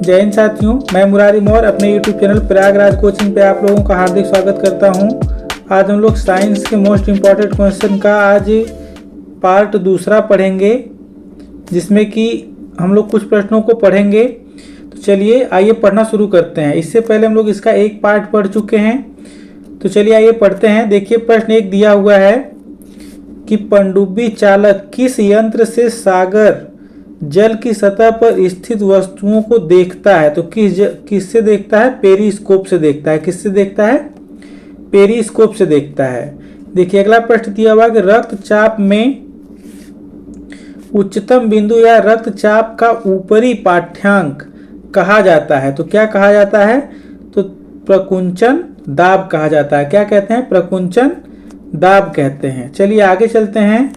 जय हिंद साथियों, मैं मुरारी मौर्य अपने YouTube चैनल प्रयागराज कोचिंग पे आप लोगों का हार्दिक स्वागत करता हूं। आज हम लोग साइंस के मोस्ट इम्पॉर्टेंट क्वेश्चन का आज पार्ट दूसरा पढ़ेंगे, जिसमें कि हम लोग कुछ प्रश्नों को पढ़ेंगे। तो चलिए आइए पढ़ना शुरू करते हैं। इससे पहले हम लोग इसका एक पार्ट पढ़ चुके हैं, तो चलिए आइए पढ़ते हैं। देखिए प्रश्न एक दिया हुआ है कि पनडुब्बी चालक किस यंत्र से सागर जल की सतह पर स्थित वस्तुओं को देखता है? तो किससे देखता है? पेरिस्कोप से देखता है। किससे देखता है? पेरिस्कोप से देखता है। देखिए अगला प्रश्न दिया हुआ कि रक्तचाप में उच्चतम बिंदु या रक्तचाप का ऊपरी पाठ्यांक कहा जाता है। तो क्या कहा जाता है? तो प्रकुंचन दाब कहा जाता है। क्या कहते हैं? प्रकुंचन दाब कहते हैं। चलिए आगे चलते हैं।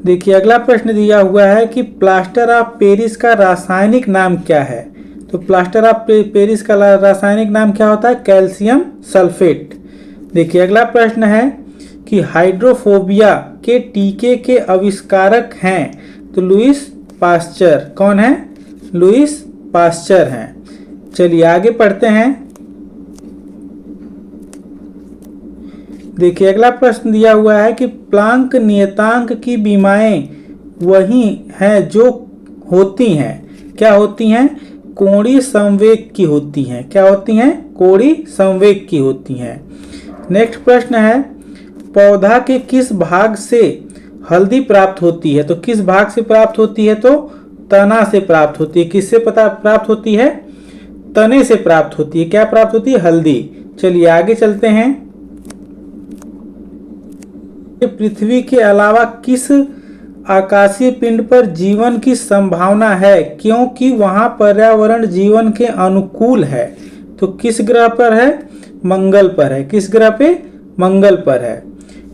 देखिए अगला प्रश्न दिया हुआ है कि प्लास्टर ऑफ पेरिस का रासायनिक नाम क्या है? तो प्लास्टर ऑफ पेरिस का रासायनिक नाम क्या होता है? Calcium sulphate. देखिए अगला प्रश्न है कि हाइड्रोफोबिया के टीके के आविष्कारक हैं। तो लुईस पास्चर। कौन है? लुईस पास्चर हैं। चलिए आगे पढ़ते हैं। देखिए अगला प्रश्न दिया हुआ है कि प्लांक नियतांक की बीमाएं वही हैं जो होती हैं। क्या होती हैं? कोणीय संवेग की होती हैं। क्या होती हैं? कोणीय संवेग की होती हैं। नेक्स्ट प्रश्न है पौधा के किस भाग से हल्दी प्राप्त होती है? तो किस भाग से प्राप्त होती है? तो तना से प्राप्त होती है। किससे प्राप्त होती है? तने से प्राप्त होती है। क्या प्राप्त होती है? हल्दी। चलिए आगे चलते हैं। पृथ्वी के अलावा किस आकाशीय पिंड पर जीवन की संभावना है, क्योंकि वहां पर्यावरण जीवन के अनुकूल है? तो किस ग्रह पर है? मंगल पर है। किस ग्रह पे? मंगल पर है।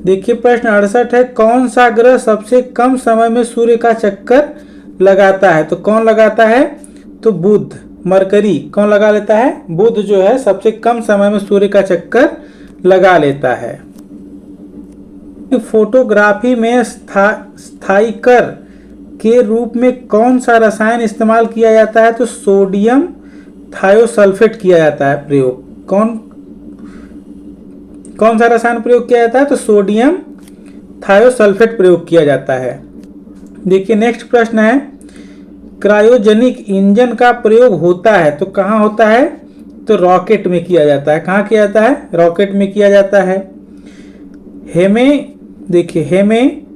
देखिए प्रश्न 68 है कौन सा ग्रह सबसे कम समय में सूर्य का चक्कर लगाता है? तो कौन लगाता है? तो बुध, मरकरी। कौन लगा लेता है? बुध जो है सबसे कम समय में सूर्य का चक्कर लगा लेता है। फोटोग्राफी में स्थायीकर के रूप में कौन सा रसायन इस्तेमाल किया जाता है? तो सोडियम थायोसल्फेट किया जाता है प्रयोग। कौन सा रसायन प्रयोग किया जाता है? तो सोडियम थायोसल्फेट प्रयोग किया जाता है। देखिए नेक्स्ट प्रश्न है क्रायोजेनिक इंजन का प्रयोग होता है तो कहाँ होता है? तो रॉकेट में किया जाता है। कहाँ किया जाता है? रॉकेट में किया जाता है। देखिए हेमेटाइट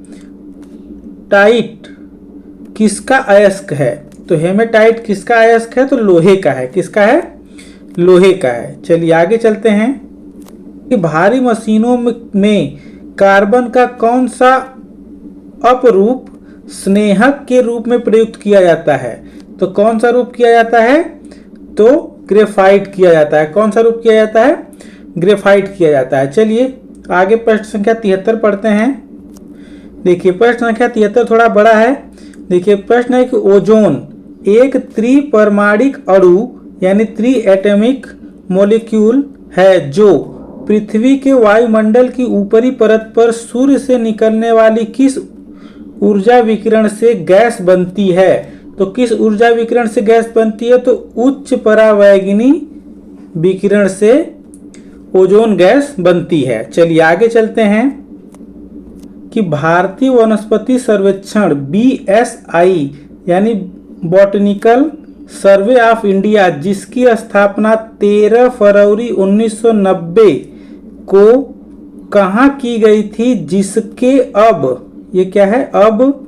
किसका अयस्क है? तो हेमेटाइट किसका अयस्क है? तो लोहे का है। किसका है? लोहे का है। चलिए आगे चलते हैं कि भारी मशीनों में कार्बन का कौन सा अपरूप स्नेहक के रूप में प्रयुक्त किया जाता है? तो कौन सा रूप किया जाता है? तो ग्रेफाइट किया जाता है। कौन सा रूप किया जाता है? ग्रेफाइट किया जाता है। चलिए आगे प्रश्न संख्या 73 पढ़ते हैं। देखिए प्रश्न संख्या 73 थोड़ा बड़ा है। देखिए प्रश्न है कि ओजोन एक त्रिपरमाणिक अणु यानी त्रि एटॉमिक मॉलिक्यूल है जो पृथ्वी के वायुमंडल की ऊपरी परत पर सूर्य से निकलने वाली किस ऊर्जा विकिरण से गैस बनती है? तो किस ऊर्जा विकिरण से गैस बनती है? तो उच्च परावैगिनी विकिरण से ओजोन गैस बनती है। चलिए आगे चलते हैं कि भारतीय वनस्पति सर्वेक्षण BSI यानी बॉटनिकल सर्वे ऑफ इंडिया जिसकी स्थापना 13 फरवरी 1990 को कहाँ की गई थी, जिसके अब ये क्या है? अब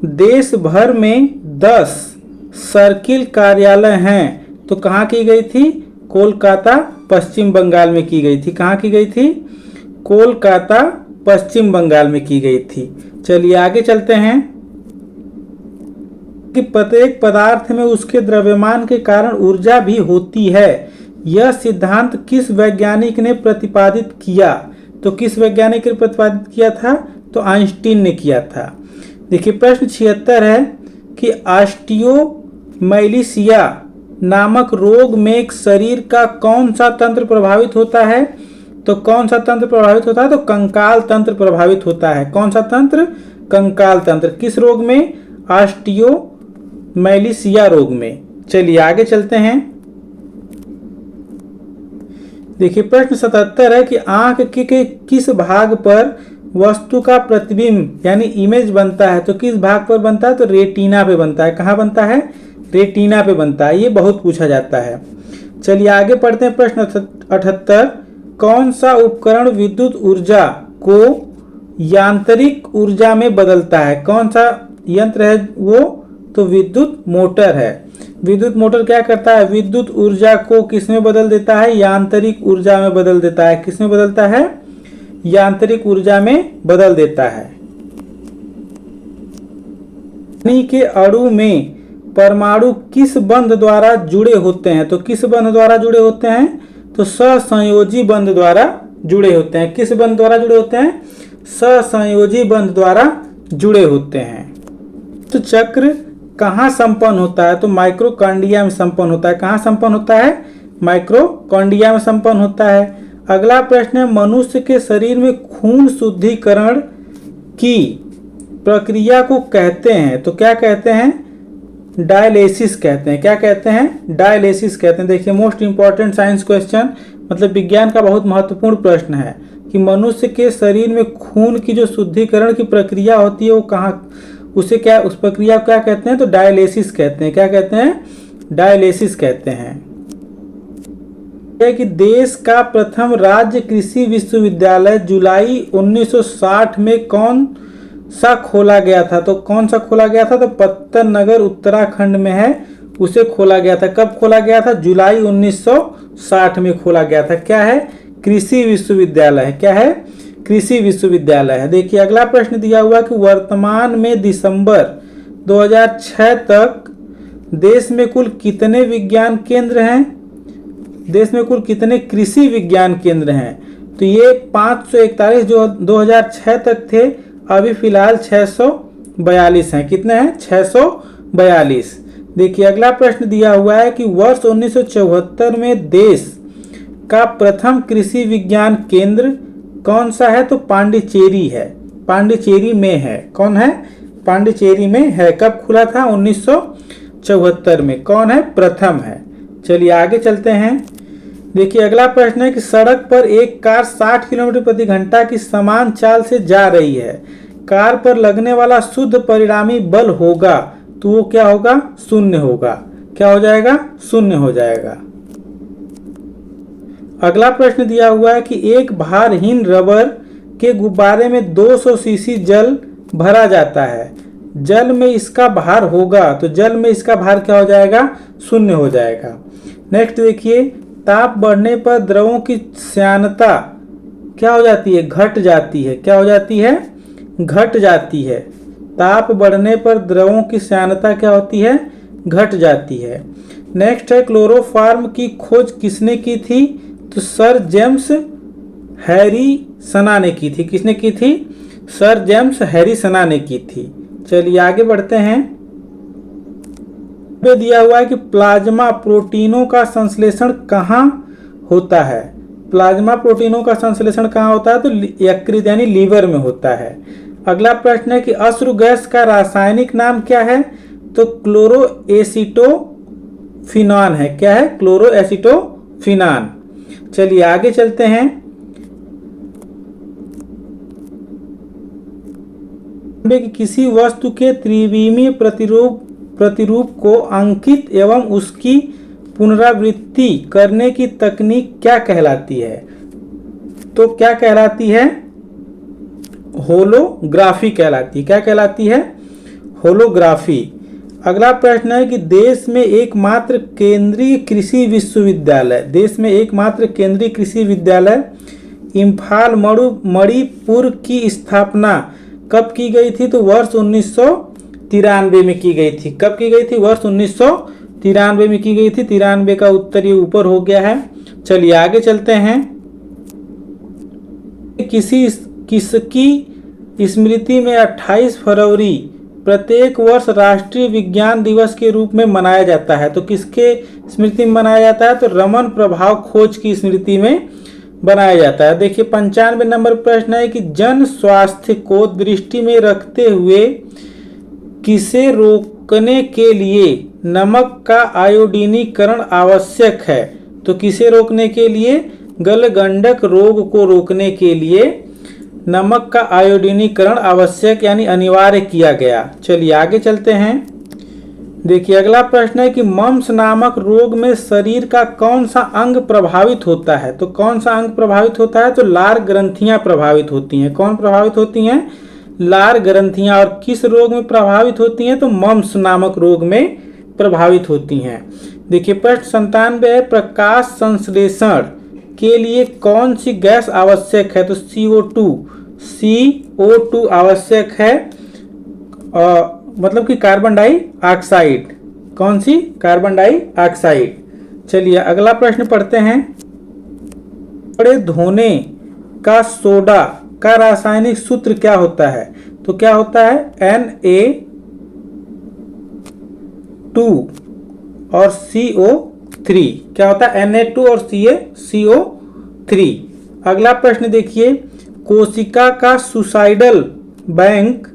देश भर में 10 सर्किल कार्यालय हैं। तो कहाँ की गई थी? कोलकाता पश्चिम बंगाल में की गई थी। कहाँ की गई थी? कोलकाता पश्चिम बंगाल में की गई थी। चलिए आगे चलते हैं कि प्रत्येक पदार्थ में उसके द्रव्यमान के कारण ऊर्जा भी होती है। यह सिद्धांत किस वैज्ञानिक ने प्रतिपादित किया? तो किस वैज्ञानिक ने प्रतिपादित किया था? तो आइंस्टीन ने किया था। देखिए प्रश्न 76 है कि ऑस्टियोमैलिशिया नामक रोग में शरीर का कौन सा तंत्र प्रभावित होता है? तो कौन सा तंत्र प्रभावित होता है? तो कंकाल तंत्र प्रभावित होता है। कौन सा तंत्र? कंकाल तंत्र। किस रोग में? ऑस्टियोमैलिशिया रोग में। चलिए आगे चलते हैं। देखिए प्रश्न 77 है कि आंख के किस भाग पर वस्तु का प्रतिबिंब यानी इमेज बनता है, तो किस भाग पर बनता है, तो रेटिना पे बनता है। कहाँ बनता है, रेटिना पे बनता है। ये बहुत पूछा जाता है। चलिए आगे पढ़ते हैं। प्रश्न 78, कौन सा उपकरण विद्युत ऊर्जा को यांत्रिक ऊर्जा में बदलता है। कौन सा यंत्र है वो, तो विद्युत मोटर है। विद्युत मोटर क्या करता है, विद्युत ऊर्जा को किस में बदल देता है, यांत्रिक ऊर्जा में बदल देता है। किस में बदलता है, यांत्रिक ऊर्जा में बदल देता है। पानी के अणु में परमाणु किस बंध द्वारा जुड़े होते हैं, तो किस बंध द्वारा जुड़े होते हैं, तो सहसंयोजी बंध द्वारा जुड़े होते हैं। किस बंध द्वारा जुड़े होते हैं, सहसंयोजी बंध द्वारा जुड़े होते हैं। तो चक्र कहाँ संपन्न होता है, तो माइक्रोकांडिया में संपन्न होता है। कहाँ संपन्न होता है, माइक्रोकांडिया में संपन्न होता है। अगला प्रश्न है, मनुष्य के शरीर में खून शुद्धिकरण की प्रक्रिया को कहते हैं, तो क्या कहते हैं, डायलिसिस कहते हैं। क्या कहते हैं, डायलिसिस कहते हैं। देखिए मोस्ट इंपॉर्टेंट साइंस क्वेश्चन, मतलब विज्ञान का बहुत महत्वपूर्ण प्रश्न है कि मनुष्य के शरीर में खून की जो शुद्धिकरण की प्रक्रिया होती है वो कहाँ, उसे क्या, उस प्रक्रिया को क्या कहते हैं, तो डायलिसिस कहते हैं। क्या कहते हैं, डायलिसिस कहते हैं। कि देश का प्रथम राज्य कृषि विश्वविद्यालय जुलाई 1960 में कौन सा खोला गया था, तो कौन सा खोला गया था, तो पत्तनगर उत्तराखंड में है, उसे खोला गया था। कब खोला गया था, जुलाई 1960 में खोला गया था। क्या है, कृषि विश्वविद्यालय है। क्या है, कृषि विश्वविद्यालय है। देखिए अगला प्रश्न दिया हुआ कि वर्तमान में दिसंबर 2006 तक देश में कुल कितने विज्ञान केंद्र हैं, देश में कुल कितने कृषि विज्ञान केंद्र हैं, तो ये 541 जो 2006 तक थे, अभी फिलहाल 642 हैं। कितने हैं, 642। देखिए अगला प्रश्न दिया हुआ है कि वर्ष 1974 में देश का प्रथम कृषि विज्ञान केंद्र कौन सा है, तो पांडिचेरी है। पांडिचेरी में है। कौन है, पांडिचेरी में है। कब खुला था, 1974 में। कौन है, प्रथम है। चलिए आगे चलते हैं। देखिए अगला प्रश्न है कि सड़क पर एक कार 60 किलोमीटर प्रति घंटा की समान चाल से जा रही है। कार पर लगने वाला शुद्ध परिणामी बल होगा, तो वो क्या होगा, शून्य होगा। क्या हो जाएगा, शून्य हो जाएगा। अगला प्रश्न दिया हुआ है कि एक भारहीन रबर के गुब्बारे में 200 सीसी जल भरा जाता है। जल में इसका भार होगा, तो जल में इसका भार क्या हो जाएगा, शून्य हो जाएगा। नेक्स्ट देखिए, ताप बढ़ने पर द्रवों की श्यानता क्या हो जाती है, घट जाती है। क्या हो जाती है, घट जाती है। ताप बढ़ने पर द्रवों की श्यानता क्या होती है, घट जाती है। नेक्स्ट है, क्लोरोफॉर्म की खोज किसने की थी, तो सर जेम्स हैरिसना ने की थी। किसने की थी, सर जेम्स हैरिसना ने की थी। चलिए आगे बढ़ते हैं। दिया हुआ है कि प्लाज्मा प्रोटीनों का संश्लेषण कहाँ होता है। प्लाज्मा प्रोटीनों का संश्लेषण कहाँ होता है, तो यकृत यानी लीवर में होता है। अगला प्रश्न है कि अश्रु गैस का रासायनिक नाम क्या है, तो क्लोरोएसिटोफिनान है। क्या है, क्लोरोएसिटोफिनान। चलिए आगे चलते हैं। कि किसी वस्तु के त्रिविमीय प्रतिरूप को अंकित एवं उसकी पुनरावृत्ति करने की तकनीक क्या कहलाती है, तो क्या कहलाती है, होलोग्राफी कहलाती है। क्या कहलाती है, होलोग्राफी। अगला प्रश्न है कि देश में एकमात्र केंद्रीय कृषि विश्वविद्यालय, देश में एकमात्र केंद्रीय कृषि विद्यालय इम्फाल मणिपुर की स्थापना कब की गई थी, तो वर्ष 1993 में की गई थी। कब की गई थी, वर्ष 1993 में की गई थी। 93 का उत्तर ये ऊपर हो गया है। चलिए आगे चलते हैं। किसकी स्मृति में 28 फरवरी प्रत्येक वर्ष राष्ट्रीय विज्ञान दिवस के रूप में मनाया जाता है, तो किसके स्मृति में मनाया जाता है, तो रमन प्रभाव खोज की स्मृति में बनाया जाता है। देखिए 95 नंबर प्रश्न है कि जन स्वास्थ्य को दृष्टि में रखते हुए किसे रोकने के लिए नमक का आयोडीनीकरण आवश्यक है? तो किसे रोकने के लिए? गलगंडक रोग को रोकने के लिए नमक का आयोडीनीकरण आवश्यक यानी अनिवार्य किया गया। चलिए आगे चलते हैं। देखिए अगला प्रश्न है कि मम्स नामक रोग में शरीर का कौन सा अंग प्रभावित होता है? तो कौन सा अंग प्रभावित होता है? तो लार ग्रंथियां प्रभावित होती हैं। कौन प्रभावित होती हैं? लार ग्रंथियां। और किस रोग में प्रभावित होती हैं? तो मम्स नामक रोग में प्रभावित होती हैं। देखिए प्रश्न 97 है, प्रकाश संश्लेषण के लिए कौन सी गैस आवश्यक है? तो CO2 आवश्यक है। मतलब कि कार्बन डाइऑक्साइड। कौन सी? Carbon dioxide. चलिए अगला प्रश्न पढ़ते हैं। कपड़े धोने का सोडा का रासायनिक सूत्र क्या होता है? तो क्या होता है? Na2 और CO3। क्या होता है? Na2 और CO3। अगला प्रश्न देखिए, कोशिका का सुसाइडल बैंक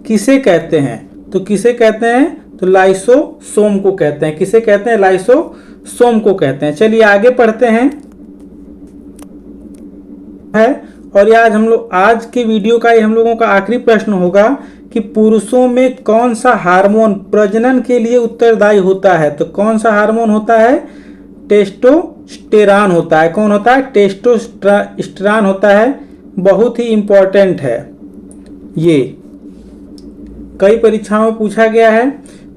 किसे कहते हैं? तो किसे कहते हैं? तो लाइसोसोम को कहते हैं। किसे कहते हैं? लाइसोसोम को कहते हैं। चलिए आगे पढ़ते हैं। और आज के वीडियो का ये हम लोगों का आखिरी प्रश्न होगा कि पुरुषों में कौन सा हार्मोन प्रजनन के लिए उत्तरदायी होता है? तो कौन सा हार्मोन होता है? टेस्टोस्टेरॉन होता है। कौन होता है? टेस्टोस्टेरॉन होता है। बहुत ही इंपॉर्टेंट है, ये कई परीक्षाओं में पूछा गया है।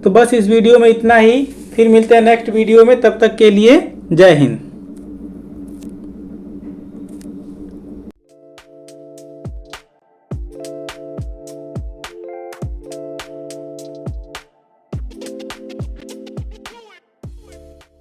तो बस इस वीडियो में इतना ही, फिर मिलते हैं नेक्स्ट वीडियो में। तब तक के लिए जय हिंद।